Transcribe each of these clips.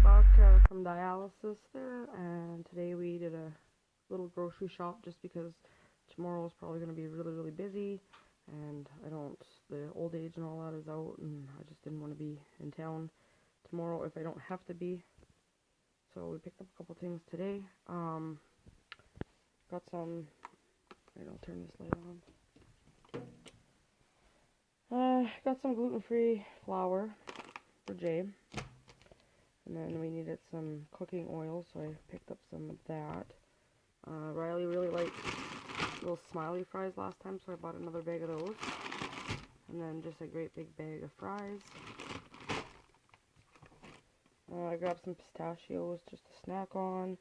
got back from dialysis there, and today we did a little grocery shop just because tomorrow is probably going to be really, really busy, and the old age and all that is out, and I just didn't want to be in town tomorrow if I don't have to be. So we picked up a couple things today. Got some, wait, I'll turn this light on. Got some gluten-free flour for Jay. And then we needed some cooking oil, so I picked up some of that. Riley really liked little smiley fries last time, so I bought another bag of those. And then just a great big bag of fries. I grabbed some pistachios just to snack on.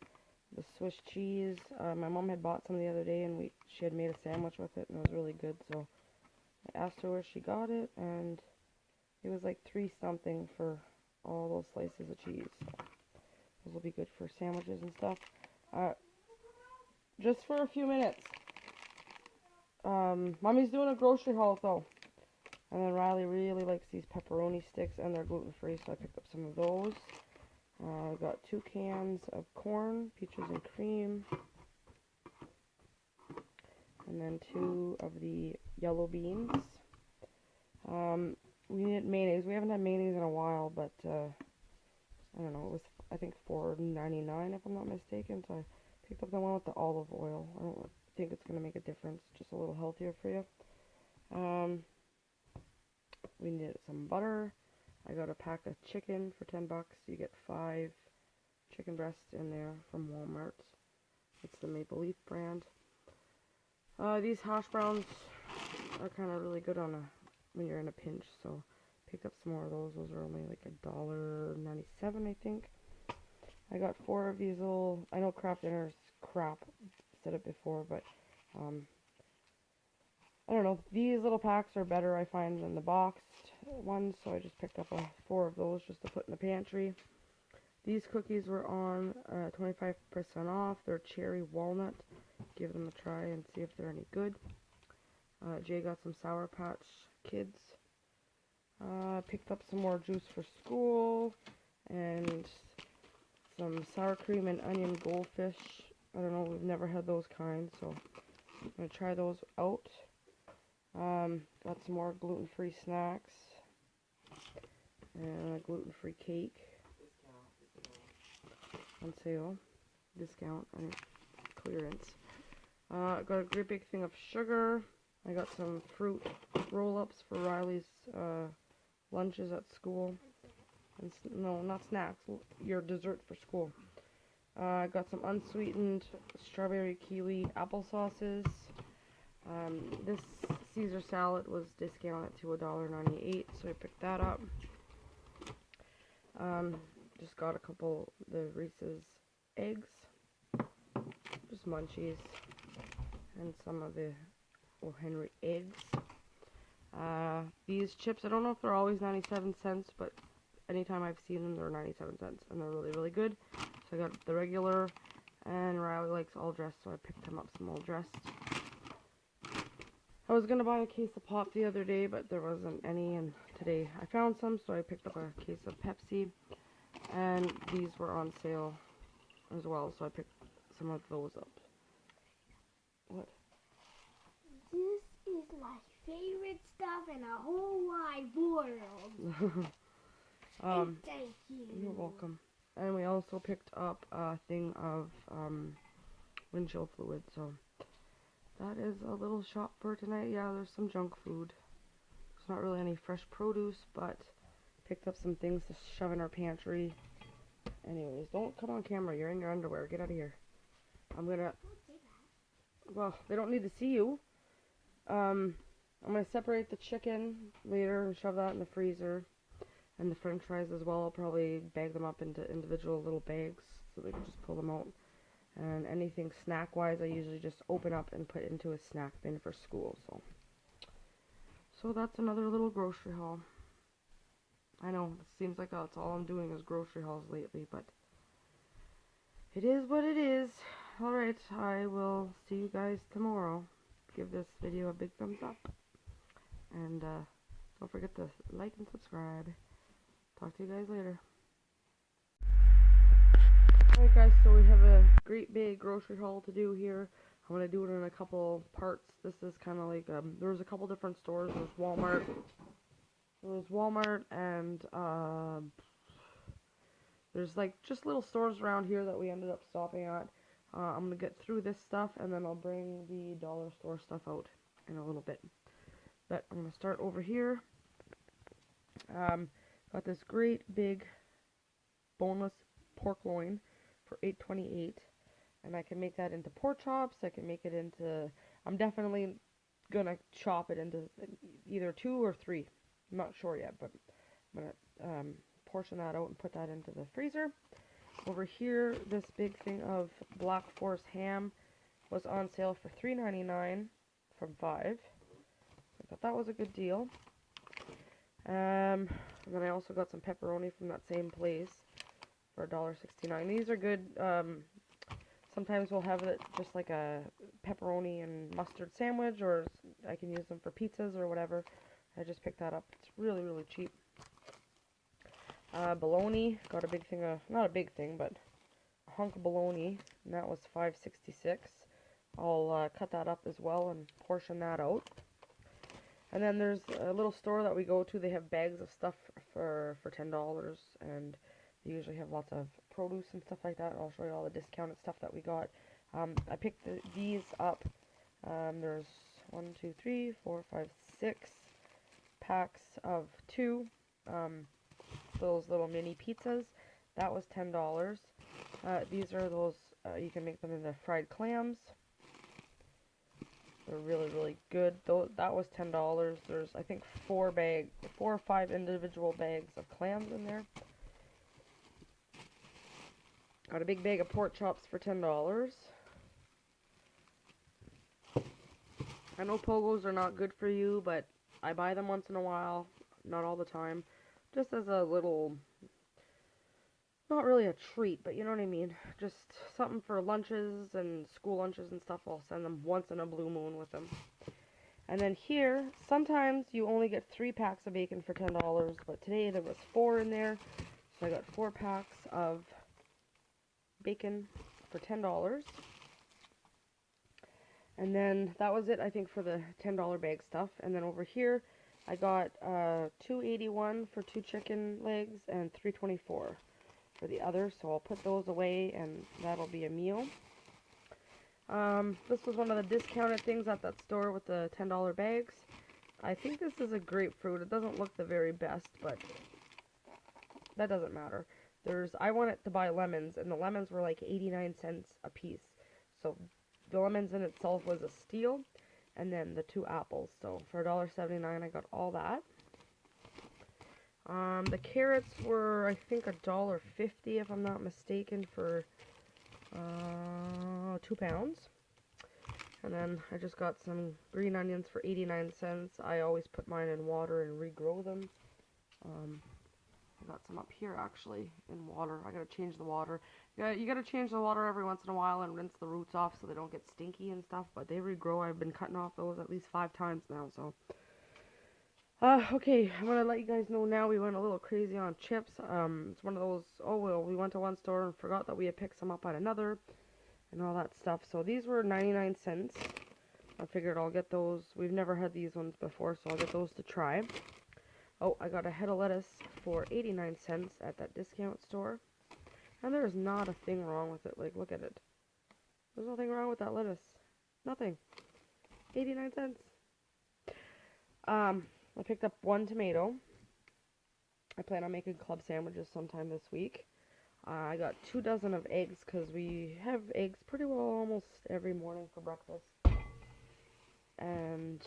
The Swiss cheese. My mom had bought some the other day, and she had made a sandwich with it, and it was really good, so I asked her where she got it, and it was like $3 something for all those slices of cheese. So those will be good for sandwiches and stuff. Just for a few minutes. Mommy's doing a grocery haul though. And then Riley really likes these pepperoni sticks, and they're gluten free, so I picked up some of those. I got 2 cans of corn, peaches and cream. And then 2 of the yellow beans. We needed mayonnaise. We haven't had mayonnaise in a while, but I don't know, it was, I think, $4.99 if I'm not mistaken, so I picked up the one with the olive oil. I don't think it's going to make a difference, just a little healthier for you. We needed some butter. I got a pack of chicken for $10. You get 5 chicken breasts in there from Walmart. It's the Maple Leaf brand. These hash browns are kind of really good when you're in a pinch, so picked up some more of those. Those are only like $1.97, I think. I got 4 of these little, I know Kraft Dinner's crap, said it before, but I don't know, these little packs are better, I find, than the boxed ones, so I just picked up 4 of those just to put in the pantry. These cookies were on 25% off. They're cherry walnut. Give them a try and see if they're any good. Jay got some Sour Patch Kids. Picked up some more juice for school, and some sour cream and onion goldfish. I don't know, we've never had those kinds, so I'm going to try those out. Got some more gluten-free snacks, and a gluten-free cake on sale, discount, and clearance. Got a great big thing of sugar. I got some fruit roll-ups for Riley's lunches at school. And no, not snacks, your dessert for school. I got some unsweetened strawberry kiwi applesauces. This Caesar salad was discounted to $1.98, so I picked that up. Just got a couple of the Reese's eggs, just munchies, and some of the O. Henry eggs. These chips, I don't know if they're always 97 cents, but anytime I've seen them, they're 97 cents, and they're really, really good. So I got the regular, and Riley likes all dressed, so I picked him up some all dressed. I was going to buy a case of pop the other day, but there wasn't any, and today I found some, so I picked up a case of Pepsi, and these were on sale as well, so I picked some of those up. What? This is my favorite stuff in a whole wide world. Thank you. You're welcome. And we also picked up a thing of windshield fluid, so that is a little shop for tonight. Yeah, there's some junk food. There's not really any fresh produce, but picked up some things to shove in our pantry. Anyways, don't come on camera. You're in your underwear. Get out of here. Well, they don't need to see you. I'm going to separate the chicken later and shove that in the freezer. And the french fries as well. I'll probably bag them up into individual little bags so they can just pull them out. And anything snack-wise, I usually just open up and put into a snack bin for school. So that's another little grocery haul. I know, it seems like that's all I'm doing is grocery hauls lately, but it is what it is. Alright, I will see you guys tomorrow. Give this video a big thumbs up. And don't forget to like and subscribe. Talk to you guys later. Alright guys, so we have a great big grocery haul to do here. I'm going to do it in a couple parts. This is kind of like, there's a couple different stores. There's Walmart and there's like just little stores around here that we ended up stopping at. I'm going to get through this stuff and then I'll bring the dollar store stuff out in a little bit. But I'm going to start over here. Got this great big boneless pork loin for $8.28, and I can make that into pork chops. I can make it into, I'm definitely gonna chop it into either 2 or 3. I'm not sure yet, but I'm gonna portion that out and put that into the freezer. Over here, this big thing of Black Forest ham was on sale for $3.99 from 5. I thought that was a good deal. And then I also got some pepperoni from that same place for $1.69. These are good. Sometimes we'll have it just like a pepperoni and mustard sandwich, or I can use them for pizzas or whatever. I just picked that up. It's really, really cheap. Bologna, got a big thing of, not a big thing, but a hunk of bologna, and that was $5.66. I'll cut that up as well and portion that out. And then there's a little store that we go to. They have bags of stuff for $10, and they usually have lots of produce and stuff like that. I'll show you all the discounted stuff that we got. I picked these up. There's 1, 2, 3, 4, 5, 6 packs of 2. Those little mini pizzas. That was $10. These are those, you can make them into fried clams. They're really, really good. That was $10. There's, I think, 4 or 5 individual bags of clams in there. Got a big bag of pork chops for $10. I know pogos are not good for you, but I buy them once in a while, not all the time, just as a little, not really a treat, but you know what I mean, just something for lunches and school lunches and stuff. I'll send them once in a blue moon with them. And then here, sometimes you only get 3 packs of bacon for $10, but today there was 4 in there, so I got 4 packs of bacon for $10. And then that was it, I think, for the $10 bag stuff. And then over here I got $2.81 for 2 chicken legs and $3.24 for the other, so I'll put those away and that'll be a meal. This was one of the discounted things at that store with the $10 bags. I think this is a grapefruit. It doesn't look the very best, but that doesn't matter. I wanted to buy lemons, and the lemons were like 89 cents a piece. So the lemons in itself was a steal, and then the 2 apples. So for $1.79 I got all that. The carrots were, I think, $1.50 if I'm not mistaken, for 2 pounds. And then I just got some green onions for 89 cents. I always put mine in water and regrow them. I got some up here actually in water. I gotta change the water. You gotta change the water every once in a while and rinse the roots off so they don't get stinky and stuff. But they regrow. I've been cutting off those at least 5 times now. So, okay, I'm gonna let you guys know now. We went a little crazy on chips. It's one of those. Oh well, we went to one store and forgot that we had picked some up at another, and all that stuff. So these were 99 cents. I figured I'll get those. We've never had these ones before, so I'll get those to try. Oh, I got a head of lettuce for 89 cents at that discount store. And there's not a thing wrong with it. Like, look at it. There's nothing wrong with that lettuce. Nothing. 89 cents. I picked up 1 tomato. I plan on making club sandwiches sometime this week. I got 2 dozen of eggs because we have eggs pretty well almost every morning for breakfast. And,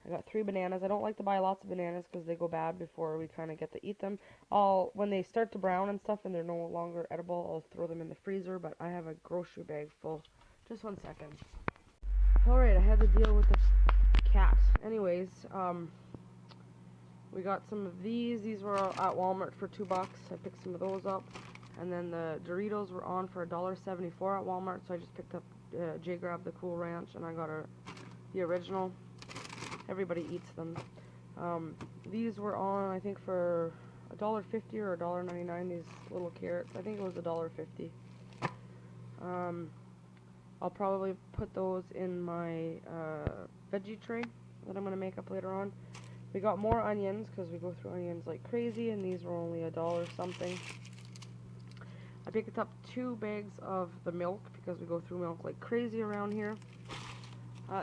I got 3 bananas. I don't like to buy lots of bananas because they go bad before we kind of get to eat them. When they start to brown and stuff and they're no longer edible, I'll throw them in the freezer, but I have a grocery bag full. Just 1 second. Alright, I had to deal with the cat. Anyways, we got some of these. These were at Walmart for $2. I picked some of those up. And then the Doritos were on for $1.74 at Walmart, so I just picked up, Jay grabbed the Cool Ranch, and I got the original. Everybody eats them. These were on, I think, for $1.50 or $1.99, these little carrots. I think it was $1.50. I'll probably put those in my veggie tray that I'm going to make up later on. We got more onions because we go through onions like crazy, and these were only $1 something. I picked up 2 bags of the milk because we go through milk like crazy around here.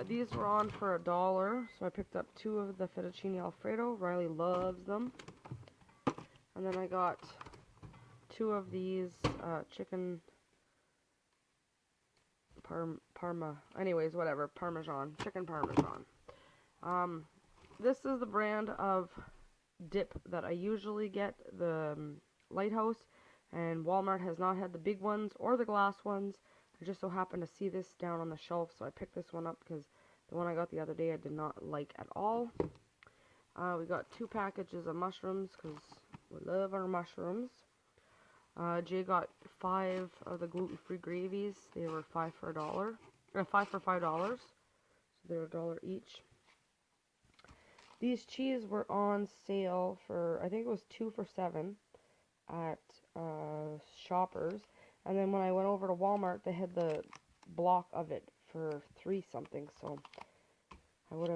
These were on for $1, so I picked up 2 of the fettuccine alfredo. Riley loves them. And then I got 2 of these chicken parmesan, chicken parmesan. This is the brand of dip that I usually get, the Lighthouse, and Walmart has not had the big ones or the glass ones. I just so happened to see this down on the shelf, so I picked this one up because the one I got the other day I did not like at all. We got 2 packages of mushrooms because we love our mushrooms. Jay got 5 of the gluten-free gravies. They were 5 for $5. So they're $1 each. These cheese were on sale for, I think it was 2 for $7 at Shoppers. And then when I went over to Walmart, they had the block of it for $3 something. So I would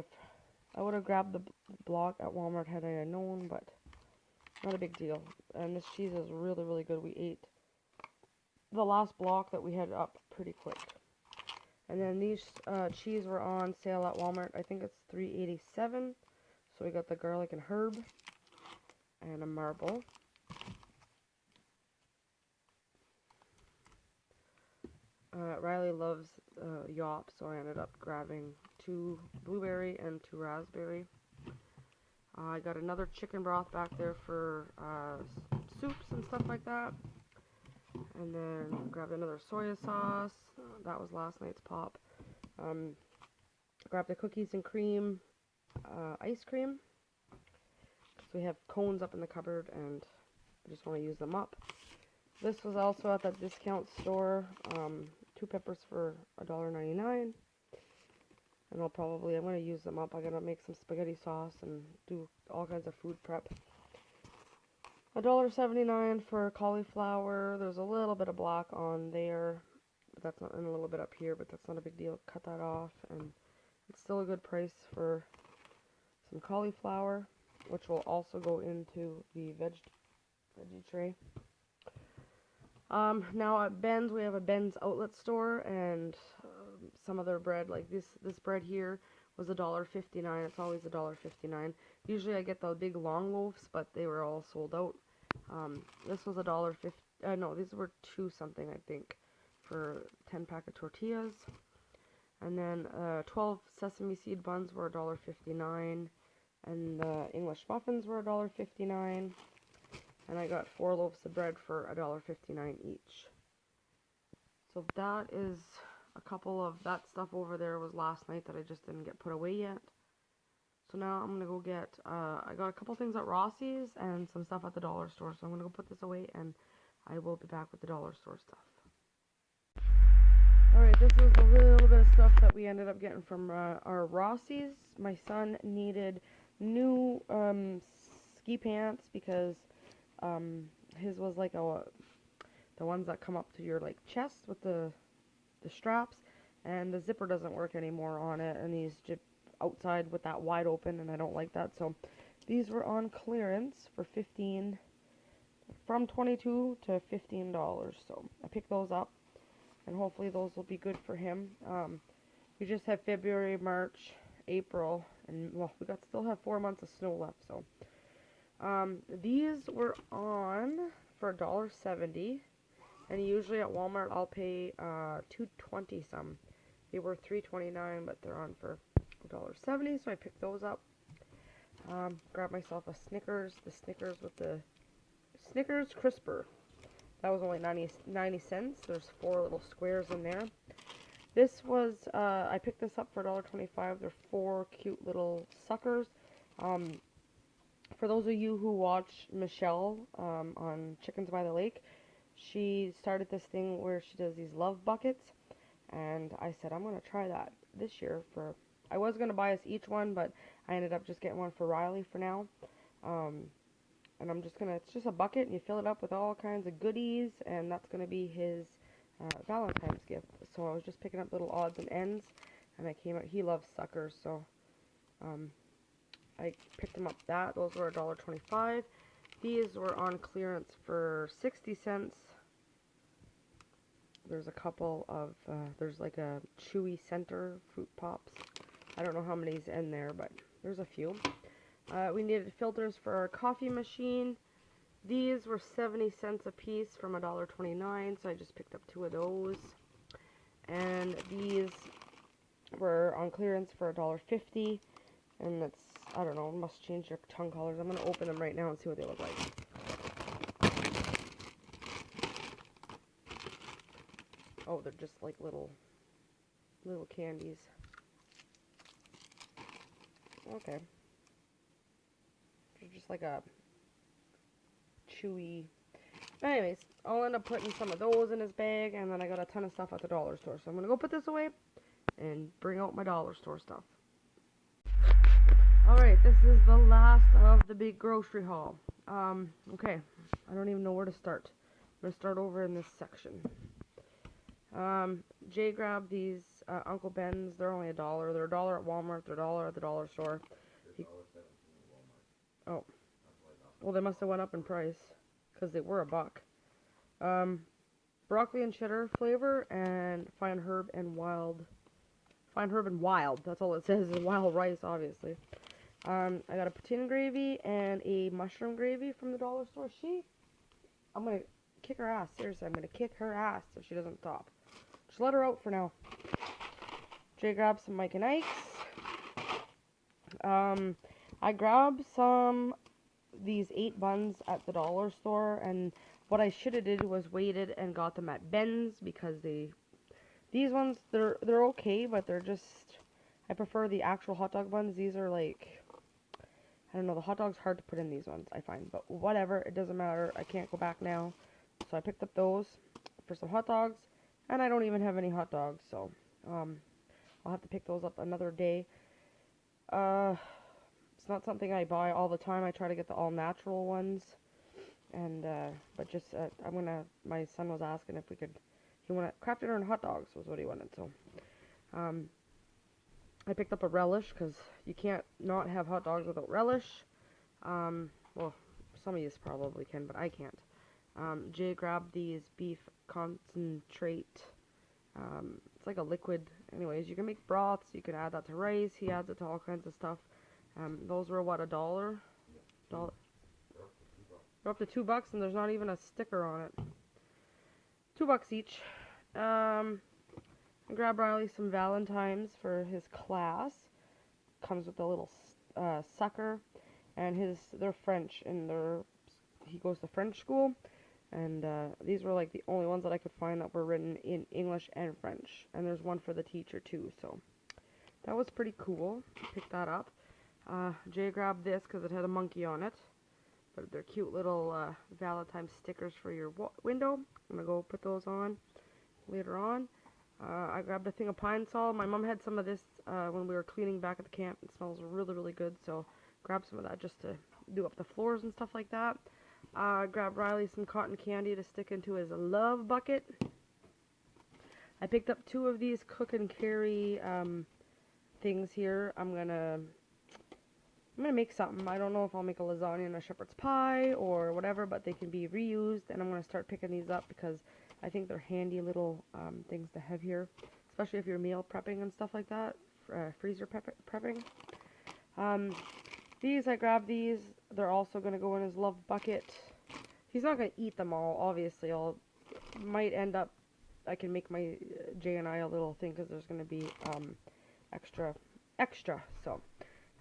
have grabbed the block at Walmart had I known, but not a big deal. And this cheese is really, really good. We ate the last block that we had up pretty quick. And then these cheese were on sale at Walmart. I think it's $3.87. So we got the garlic and herb and a marble. Riley loves yop, so I ended up grabbing 2 blueberry and 2 raspberry. I got another chicken broth back there for soups and stuff like that. And then grabbed another soya sauce. That was last night's pop. Grabbed the cookies and cream ice cream. So we have cones up in the cupboard and I just want to use them up. This was also at that discount store. 2 peppers for $1.99. And I'm going to use them up. I'm going to make some spaghetti sauce and do all kinds of food prep. $1.79 for cauliflower. There's a little bit of black on there, but that's not, and a little bit up here, but that's not a big deal. Cut that off, and it's still a good price for some cauliflower, which will also go into the veggie tray. Now at Ben's, we have a Ben's outlet store, and some other bread, like this bread here was $1.59. It's always $1.59. Usually I get the big long loaves, but they were all sold out. This was $1.50. No, these were 2 something, I think, for 10 pack of tortillas. And then 12 sesame seed buns were $1.59, and the English muffins were $1.59. And I got 4 loaves of bread for $1.59 each. So that is a couple of that stuff over there was last night that I just didn't get put away yet. So now I'm going to go get, I got a couple things at Rossi's and some stuff at the dollar store. So I'm going to go put this away and I will be back with the dollar store stuff. Alright, this is a little bit of stuff that we ended up getting from our Rossi's. My son needed new ski pants because his was like the ones that come up to your like chest with the straps, and the zipper doesn't work anymore on it, and he's just outside with that wide open, and I don't like that. So these were on clearance for from $22 to $15. So I picked those up, and hopefully those will be good for him. We just have February, March, April, and well, still have 4 months of snow left. So these were on for $1.70, and usually at Walmart I'll pay $2.20 some. They were $3.29, but they're on for $1.70, so I picked those up. Grabbed myself a Snickers, the Snickers with the Snickers Crisper. That was only 90 cents. There's 4 little squares in there. This was, I picked this up for $1.25. They're 4 cute little suckers. For those of you who watch Michelle on Chickens by the Lake, she started this thing where she does these love buckets, and I said I'm going to try that this year. I was going to buy us each one, but I ended up just getting one for Riley for now. And I'm just gonna, it's just a bucket and you fill it up with all kinds of goodies, and that's gonna be his Valentine's gift. So I was just picking up little odds and ends, and I came out, he loves suckers, so I picked him up that. Those were $1.25. These were on clearance for 60 cents. There's a couple of, there's like a Chewy Center Fruit Pops. I don't know how many's in there, but there's a few. We needed filters for our coffee machine. These were 70 cents a piece from $1.29, so I just picked up 2 of those. And these were on clearance for $1.50, and it's, I don't know, must change their tongue colors. I'm going to open them right now and see what they look like. Oh, they're just like little candies. Okay. They're just like a chewy. Anyways, I'll end up putting some of those in his bag, and then I got a ton of stuff at the dollar store. So I'm going to go put this away and bring out my dollar store stuff. Alright, this is the last of the big grocery haul. Okay, I don't even know where to start. I'm going to start over in this section. Jay grabbed these Uncle Ben's. They're only $1. They're $1 at Walmart. They're $1 at the dollar store. Oh. Well, they must have went up in price, because they were $1. Broccoli and cheddar flavor, and fine herb and wild. Fine herb and wild. That's all it says, is wild rice, obviously. I got a poutine gravy and a mushroom gravy from the dollar store. I'm gonna kick her ass. Seriously, I'm gonna kick her ass if she doesn't stop. Just let her out for now. Jay grabbed some Mike and Ike's. I grabbed these 8 buns at the dollar store, and what I should have did was waited and got them at Ben's, because these ones, they're okay, but they're just, I prefer the actual hot dog buns. These are like, I don't know, the hot dog's hard to put in these ones, I find, but whatever, it doesn't matter. I can't go back now. So I picked up those for some hot dogs, and I don't even have any hot dogs, so I'll have to pick those up another day. It's not something I buy all the time. I try to get the all-natural ones, and but just my son was asking if he wanted Kraft Dinner and hot dogs was what he wanted, so I picked up a relish, because you can't not have hot dogs without relish. Well, some of you probably can, but I can't. Jay grabbed these beef concentrate. It's like a liquid. Anyways, you can make broths. You can add that to rice. He adds it to all kinds of stuff. Those were what, $1? They're up to $2, and there's not even a sticker on it. $2 each. I grabbed Riley some Valentines for his class. Comes with a little sucker, and they're French, and he goes to French school. And these were like the only ones that I could find that were written in English and French. And there's one for the teacher too, so that was pretty cool. Picked that up. Jay grabbed this because it had a monkey on it. But they're cute little Valentine stickers for your window. I'm going to go put those on later on. I grabbed a thing of Pine Sol. My mom had some of this when we were cleaning back at the camp. It smells really, really good, so grab some of that just to do up the floors and stuff like that. Grabbed Riley some cotton candy to stick into his love bucket. I picked up 2 of these cook and carry things here. I'm gonna make something. I don't know if I'll make a lasagna and a shepherd's pie or whatever, but they can be reused, and I'm gonna start picking these up because I think they're handy little things to have here, especially if you're meal prepping and stuff like that, freezer prepping. These, I grabbed these. They're also going to go in his love bucket. He's not going to eat them all, obviously. Might end up, I can make my Jay and I a little thing, because there's going to be extra. So,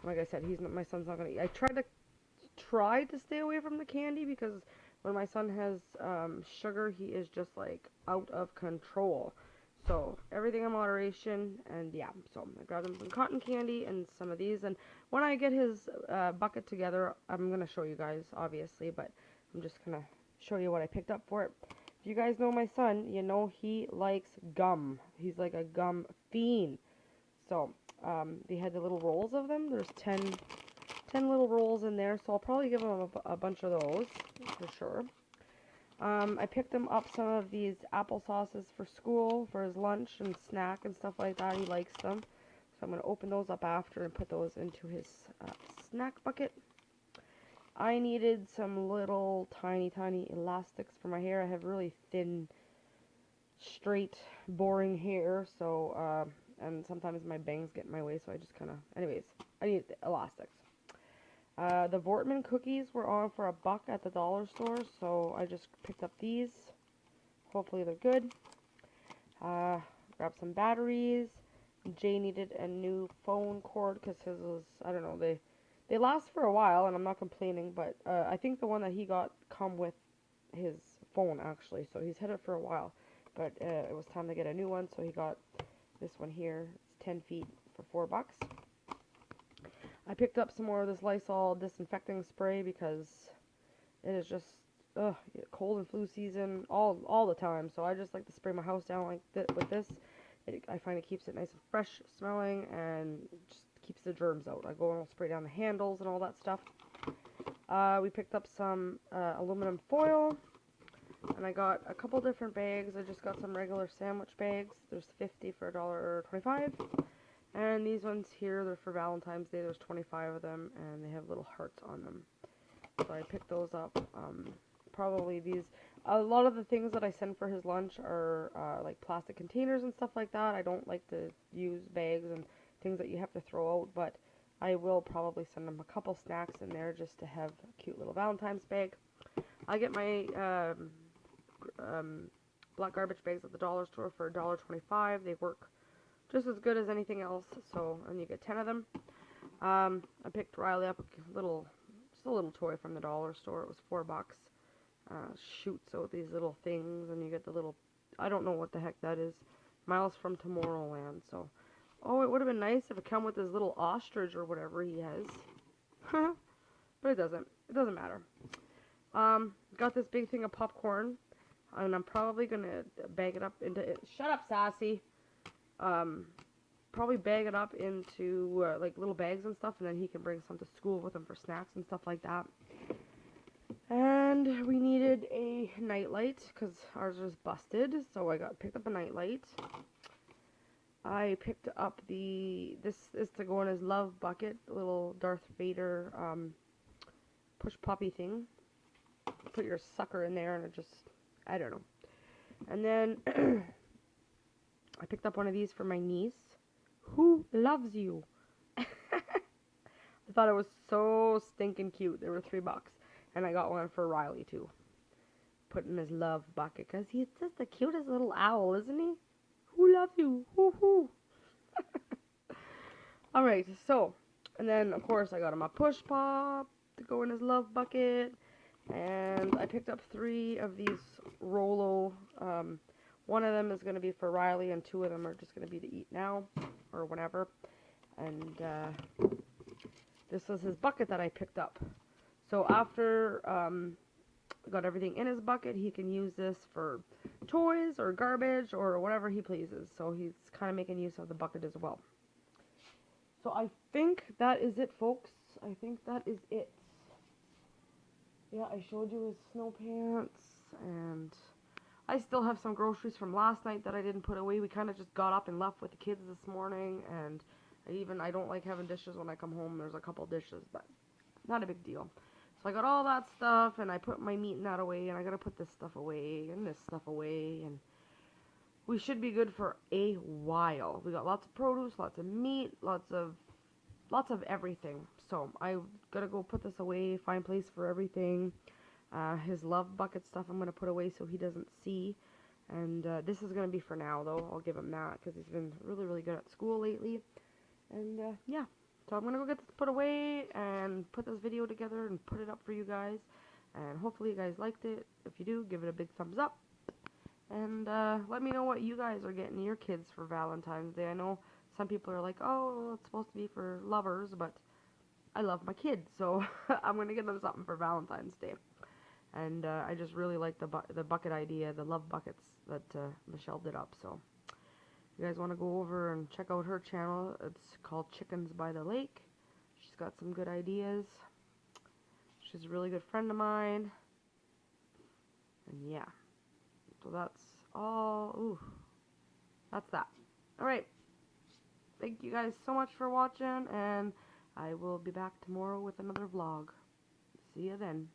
like I said, my son's not going to eat. I tried to stay away from the candy, because when my son has sugar, he is just like out of control. So everything in moderation, and yeah, so I grabbed him some cotton candy and some of these, and when I get his bucket together, I'm going to show you guys, obviously, but I'm just going to show you what I picked up for it. If you guys know my son, you know he likes gum. He's like a gum fiend. So, they had the little rolls of them. There's 10 10 little rolls in there, so I'll probably give him a bunch of those for sure. I picked him up some of these applesauces for school, for his lunch and snack and stuff like that. He likes them. So I'm going to open those up after and put those into his snack bucket. I needed some little tiny elastics for my hair. I have really thin, straight, boring hair, so, and sometimes my bangs get in my way, so I just kind of, anyways, I need elastics. The Voortman cookies were on for $1 at the dollar store, so I just picked up these. Hopefully they're good. Grabbed some batteries. Jay needed a new phone cord because his was, I don't know, they last for a while, and I'm not complaining, but I think the one that he got come with his phone, actually, so he's had it for a while, but it was time to get a new one, so he got this one here. It's 10 feet for $4. I picked up some more of this Lysol disinfecting spray because it is just cold and flu season all the time. So I just like to spray my house down like with this. I find it keeps it nice and fresh smelling and just keeps the germs out. I go and I'll spray down the handles and all that stuff. We picked up some aluminum foil, and I got a couple different bags. I just got some regular sandwich bags. There's 50 for $1.25. And these ones here, they're for Valentine's Day. There's 25 of them, and they have little hearts on them. So I picked those up. Probably these, a lot of the things that I send for his lunch are like plastic containers and stuff like that. I don't like to use bags and things that you have to throw out, but I will probably send him a couple snacks in there just to have a cute little Valentine's bag. I get my black garbage bags at the dollar store for $1.25. They work just as good as anything else, so, and you get 10 of them. I picked Riley up just a little toy from the dollar store. It was $4. Shoots out these little things, and you get the little, I don't know what the heck that is, Miles from Tomorrowland, so, oh, it would have been nice if it come with this little ostrich or whatever he has, but it doesn't matter. Got this big thing of popcorn, and I'm probably gonna bag it up into it. Shut up, Sassy! Probably bag it up into like little bags and stuff, and then he can bring some to school with him for snacks and stuff like that. And we needed a nightlight because ours was busted, so I picked up a nightlight. I picked up this is to go in his love bucket, the little Darth Vader push poppy thing. Put your sucker in there, and it just, I don't know. And then I picked up one of these for my niece, who loves you. I thought it was so stinking cute. They were $3, and I got one for Riley too. Put in his love bucket because he's just the cutest little owl, isn't he? Who loves you? Hoo hoo. All right, so, and then of course I got him a push pop to go in his love bucket, and I picked up 3 of these Rolo. One of them is going to be for Riley, and 2 of them are just going to be to eat now, or whenever. And this was his bucket that I picked up. So after I got everything in his bucket, he can use this for toys or garbage or whatever he pleases. So he's kind of making use of the bucket as well. So I think that is it, folks. I think that is it. Yeah, I showed you his snow pants, and I still have some groceries from last night that I didn't put away. We kind of just got up and left with the kids this morning, and I don't like having dishes when I come home. There's a couple dishes, but not a big deal. So I got all that stuff, and I put my meat and that away, and I gotta put this stuff away, and this stuff away, and we should be good for a while. We got lots of produce, lots of meat, lots of everything. So I gotta go put this away, find a place for everything. His love bucket stuff I'm gonna put away so he doesn't see. And this is gonna be for now, though. I'll give him that because he's been really good at school lately. And yeah, so I'm gonna go get this put away and put this video together and put it up for you guys. And hopefully you guys liked it. If you do, give it a big thumbs up. And let me know what you guys are getting your kids for Valentine's Day. I know some people are like, oh, it's supposed to be for lovers, but I love my kids, so I'm going to get them something for Valentine's Day. And I just really like the bucket idea, the love buckets that Michelle did up. So if you guys want to go over and check out her channel, it's called Chickens by the Lake. She's got some good ideas. She's a really good friend of mine. And yeah. So that's all. Ooh. That's that. Alright. Thank you guys so much for watching, and I will be back tomorrow with another vlog. See you then.